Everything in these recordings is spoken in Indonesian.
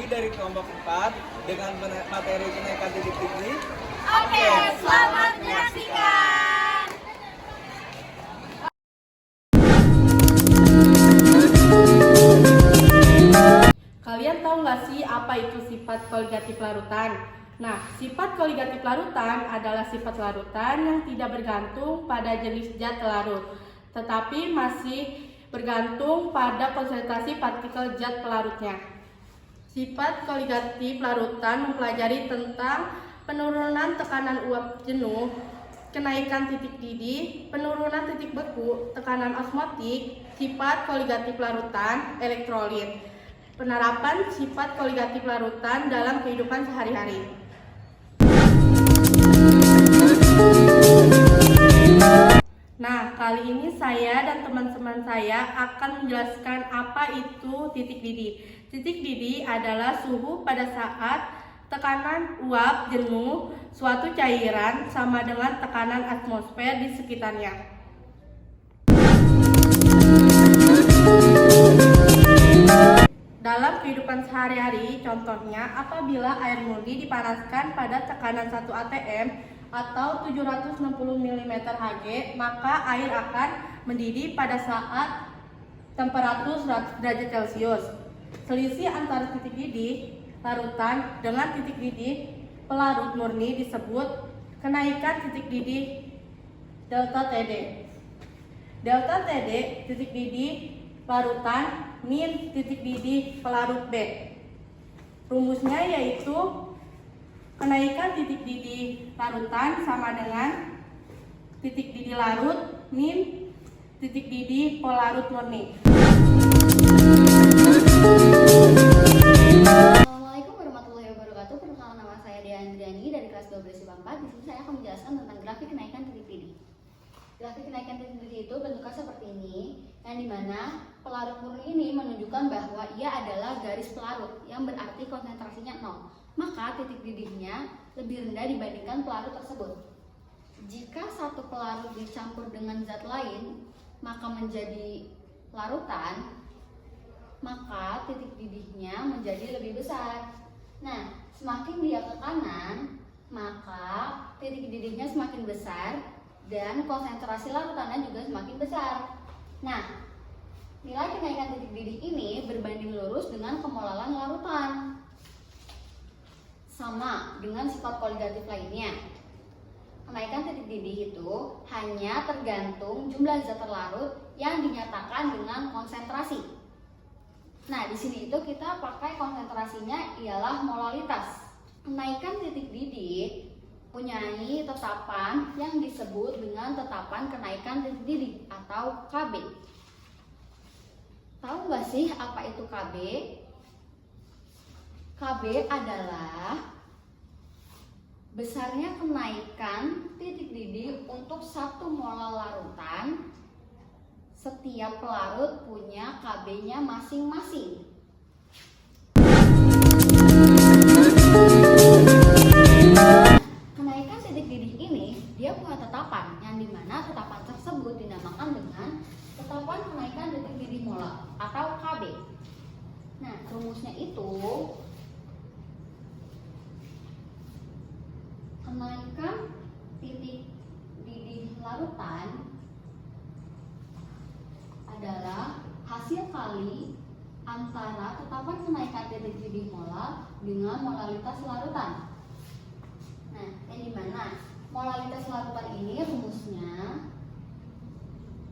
Ermundi dari kelompok 4 dengan materi kenaikan titik didih. Oke, selamat menyaksikan. Kalian tahu nggak sih apa itu sifat koligatif larutan? Nah, sifat koligatif larutan adalah sifat larutan yang tidak bergantung pada jenis zat larut, tetapi masih bergantung pada konsentrasi partikel zat pelarutnya. Sifat koligatif larutan mempelajari tentang penurunan tekanan uap jenuh, kenaikan titik didih, penurunan titik beku, tekanan osmotik, sifat koligatif larutan, elektrolit, penerapan sifat koligatif larutan dalam kehidupan sehari-hari. Nah, kali ini saya dan teman-teman saya akan menjelaskan apa itu titik didih. Titik didih adalah suhu pada saat tekanan uap jenuh suatu cairan sama dengan tekanan atmosfer di sekitarnya. Dalam kehidupan sehari-hari, contohnya apabila air murni dipanaskan pada tekanan 1 atm atau 760 mm Hg, maka air akan mendidih pada saat temperatur 100 derajat Celcius. Selisih antara titik didih larutan dengan titik didih pelarut murni disebut kenaikan titik didih delta Td. Delta Td titik didih larutan min titik didih pelarut B. Rumusnya yaitu kenaikan titik didih larutan sama dengan titik didih larut min titik didih pelarut murni. Assalamualaikum warahmatullahi wabarakatuh. Perkenalkan, nama saya Dea Andriani dari kelas 12 IPA 4. Di sini saya akan menjelaskan tentang grafik kenaikan titik didih. Grafik kenaikan titik didih itu bentuknya seperti ini, yang dimana pelarut murni ini menunjukkan bahwa ia adalah garis pelarut, yang berarti konsentrasinya 0. Maka titik didihnya lebih rendah dibandingkan pelarut tersebut. Jika satu pelarut dicampur dengan zat lain, maka menjadi larutan, maka titik didihnya menjadi lebih besar. Nah, semakin dia ke kanan, maka titik didihnya semakin besar dan konsentrasi larutannya juga semakin besar. Nah, nilai kenaikan titik didih ini berbanding lurus dengan kemolalan larutan. Sama dengan sifat koligatif lainnya. Kenaikan titik didih itu hanya tergantung jumlah zat terlarut yang dinyatakan dengan konsentrasi. Nah, di sini itu kita pakai konsentrasinya ialah molalitas. Kenaikan titik didih mempunyai tetapan yang disebut dengan tetapan kenaikan titik didih atau KB. Tahu nggak sih apa itu KB? KB adalah besarnya kenaikan titik didih untuk 1 mol larutan. Setiap pelarut punya KB-nya masing-masing. Kenaikan titik didih ini dia punya tetapan, yang dimana tetapan tersebut dinamakan dengan tetapan kenaikan titik didih molar atau KB. Nah, rumusnya itu kenaikan titik didih larutan adalah hasil kali antara tetapan kenaikan titik didih molar dengan molalitas larutan. Nah, yang dimana molalitas larutan ini rumusnya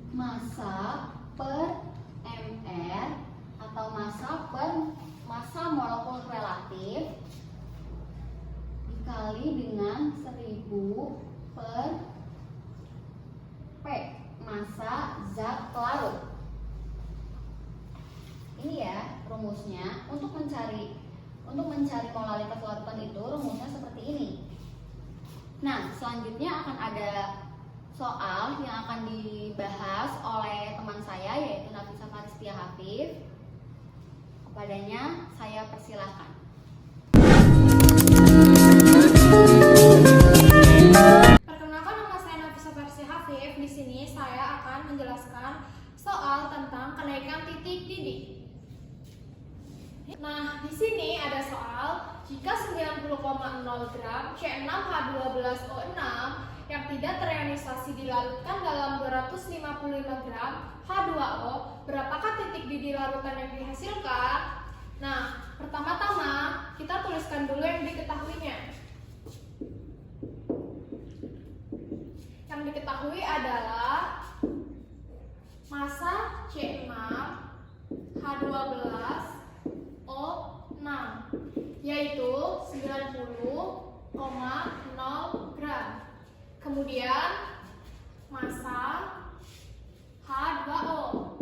massa per mR atau massa per massa molekul relatif dikali dengan 1000 per P massa zat pelarut. Ini ya rumusnya. Untuk mencari molalitas larutan itu rumusnya seperti ini. Nah, selanjutnya akan ada soal yang akan dibahas oleh teman saya yaitu Nafisa Faristia Hafif. Kepadanya saya persilahkan. Perkenalkan, nama saya Nafisa Faristia Hafif. Di sini saya akan menjelaskan soal tentang kenaikan titik didih. Nah, di sini ada soal jika 90,0 gram C6H12O6 yang tidak terionisasi dilarutkan dalam 255 gram H2O, berapakah titik didih larutan yang dihasilkan? Nah, pertama-tama kita tuliskan dulu yang diketahuinya. Yang diketahui adalah massa C6H12O6 yaitu 90,0 gram. Kemudian massa H2O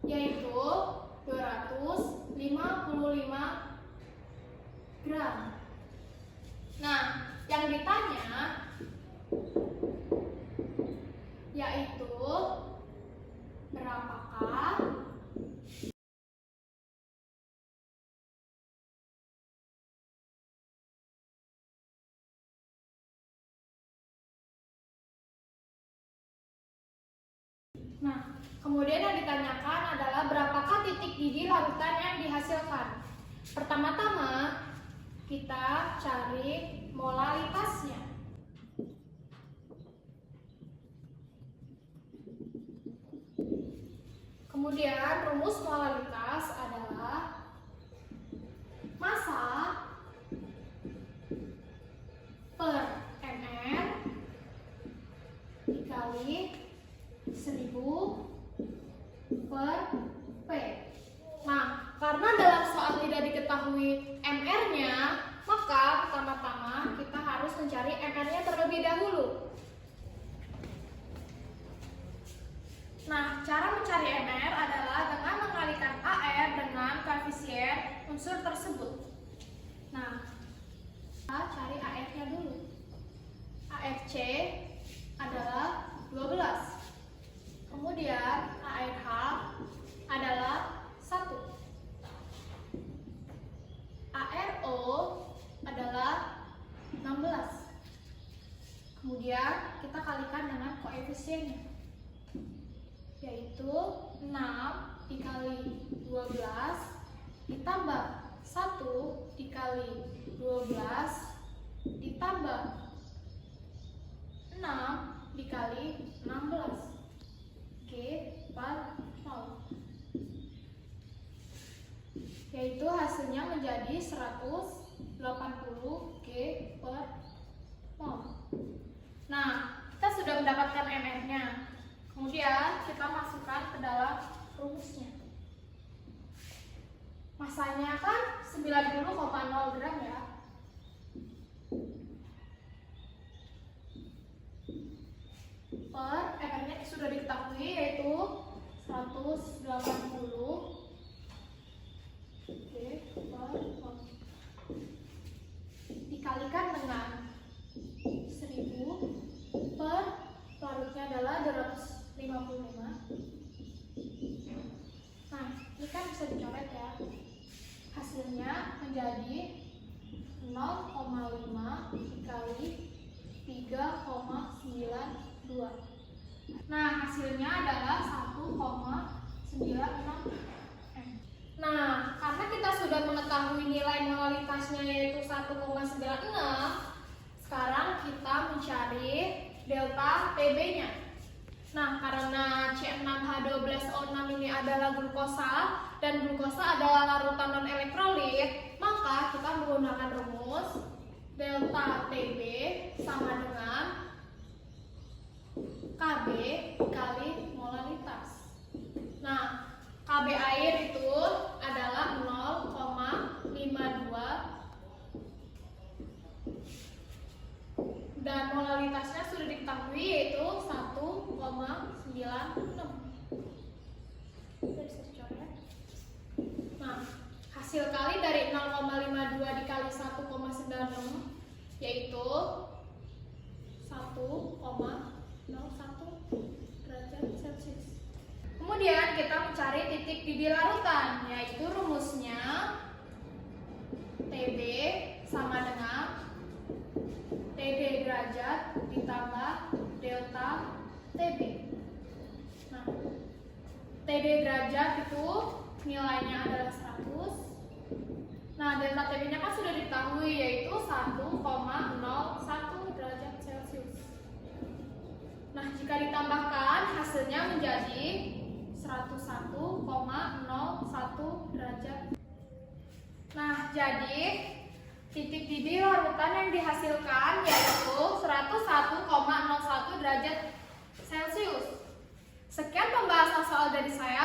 yaitu 255 gram. Nah, yang ditanya yaitu berapakah Nah, kemudian yang ditanyakan adalah berapakah titik didih larutan yang dihasilkan. Pertama-tama kita cari molalitasnya. Kemudian rumus molalitas adalah massa per ml dikali 1000 per P. Nah, karena dalam soal tidak diketahui MR-nya, maka pertama-tama kita harus mencari MR-nya terlebih dahulu. Nah, cara mencari MR adalah dengan mengalikan AR dengan koefisien unsur tersebut. Nah, kita cari AR-nya dulu. ARC adalah 12. Kemudian ARH adalah 1. ARO adalah 16. Kemudian kita kalikan dengan koefisiennya, yaitu 6 dikali 12 ditambah 1 dikali 12 ditambah 6 dikali 16. per 0, yaitu hasilnya menjadi 180 G per mol. Nah, kita sudah mendapatkan MR-nya. Kemudian kita masukkan ke dalam rumusnya. Masanya kan 90,0 gram ya. Per MR-nya sudah diketahui yaitu 180 G per mol dikalikan dengan 1000 per larutnya adalah 255. Nah, ini kan bisa dicoret ya. Hasilnya menjadi 0,5 dikali 3,92. Nah, hasilnya adalah 1,96 M. Nah, karena kita sudah mengetahui nilai molalitasnya yaitu 1,96, sekarang kita mencari delta TB-nya. Nah, karena C6H12O6 ini adalah glukosa dan glukosa adalah larutan non-elektrolit, maka kita menggunakan rumus delta TB sama dengan KB dikali molalitas. Nah, KB air itu adalah 0,52 dan molalitasnya sudah diketahui yaitu 1,96. Bisa dicoret. Nah, hasil kali dari 0,52 dikali 1,96 yaitu 1,01 derajat Celcius. Kemudian kita mencari titik didih larutan, yaitu rumusnya TB sama dengan TD derajat ditambah delta TB. Nah, TD derajat itu nilainya adalah 100. Nah, delta TB-nya kan sudah diketahui, yaitu 1,01 derajat Celcius. Nah, jika ditambahkan hasilnya menjadi 101,01 derajat. Nah, jadi titik didih larutan yang dihasilkan yaitu 101,01 derajat Celcius. Sekian pembahasan soal dari saya.